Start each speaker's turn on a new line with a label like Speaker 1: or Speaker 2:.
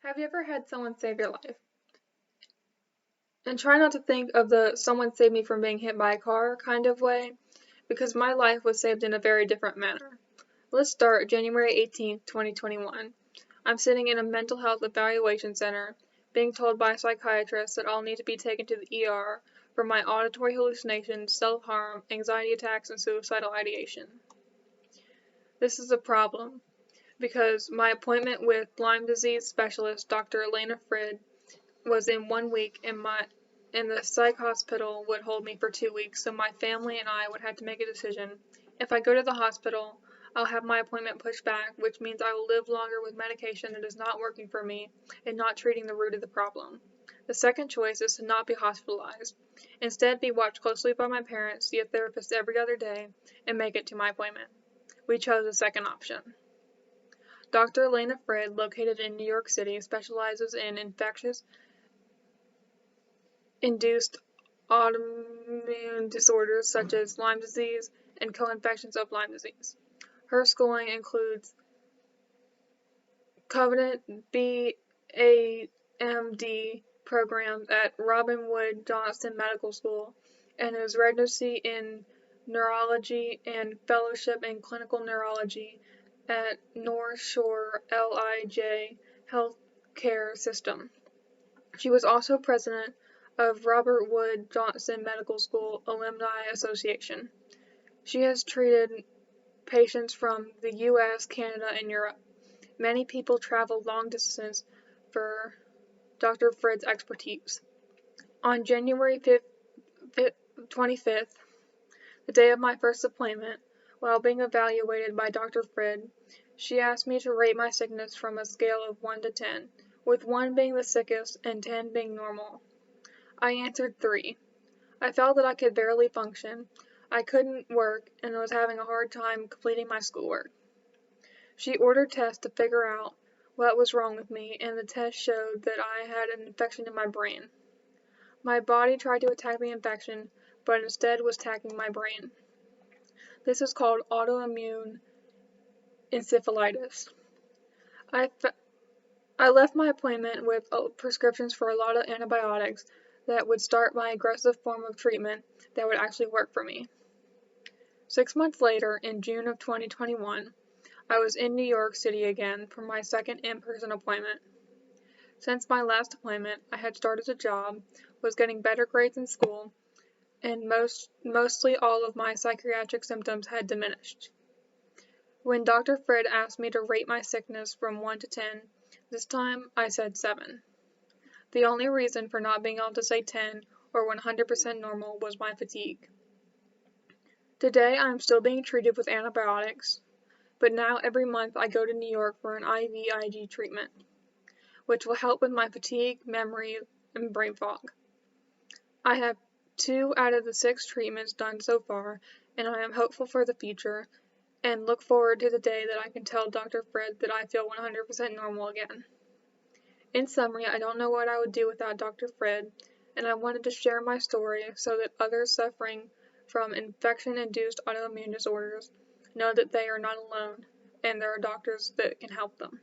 Speaker 1: Have you ever had someone save your life? And try not to think of the someone saved me from being hit by a car kind of way, because my life was saved in a very different manner. Let's start January 18th, 2021. I'm sitting in a mental health evaluation center, being told by a psychiatrist that I'll need to be taken to the ER for my auditory hallucinations, self-harm, anxiety attacks, and suicidal ideation. This is a problem, because my appointment with Lyme disease specialist Dr. Elena Frid was in 1 week and the psych hospital would hold me for 2 weeks, so my family and I would have to make a decision. If I go to the hospital, I'll have my appointment pushed back, which means I will live longer with medication that is not working for me and not treating the root of the problem. The second choice is to not be hospitalized. Instead, be watched closely by my parents, see a therapist every other day, and make it to my appointment. We chose the second option. Dr. Elena Frid, located in New York City, specializes in infectious induced autoimmune disorders such as Lyme disease and co-infections of Lyme disease. Her schooling includes Covenant BAMD program at Robin Wood Johnson Medical School and is residency in neurology and fellowship in clinical neurology at North Shore LIJ Healthcare System. She was also president of Robert Wood Johnson Medical School Alumni Association. She has treated patients from the US, Canada, and Europe. Many people travel long distance for Dr. Frid's expertise. On January 25th, the day of my first appointment, while being evaluated by Dr. Frid, she asked me to rate my sickness from a scale of 1 to 10, with 1 being the sickest and 10 being normal. I answered 3. I felt that I could barely function, I couldn't work, and was having a hard time completing my schoolwork. She ordered tests to figure out what was wrong with me, and the test showed that I had an infection in my brain. My body tried to attack the infection, but instead was attacking my brain. This is called autoimmune encephalitis. I, I left my appointment with prescriptions for a lot of antibiotics that would start my aggressive form of treatment that would actually work for me. 6 months later, in June of 2021, I was in New York City again for my second in-person appointment. Since my last appointment, I had started a job, was getting better grades in school, and mostly all of my psychiatric symptoms had diminished. When Dr. Frid asked me to rate my sickness from 1 to 10, this time I said 7. The only reason for not being able to say 10 or 100% normal was my fatigue. Today I am still being treated with antibiotics, but now every month I go to New York for an IVIG treatment, which will help with my fatigue, memory, and brain fog. I have 2 out of the 6 treatments done so far, and I am hopeful for the future, and look forward to the day that I can tell Dr. Frid that I feel 100% normal again. In summary, I don't know what I would do without Dr. Frid, and I wanted to share my story so that others suffering from infection-induced autoimmune disorders know that they are not alone, and there are doctors that can help them.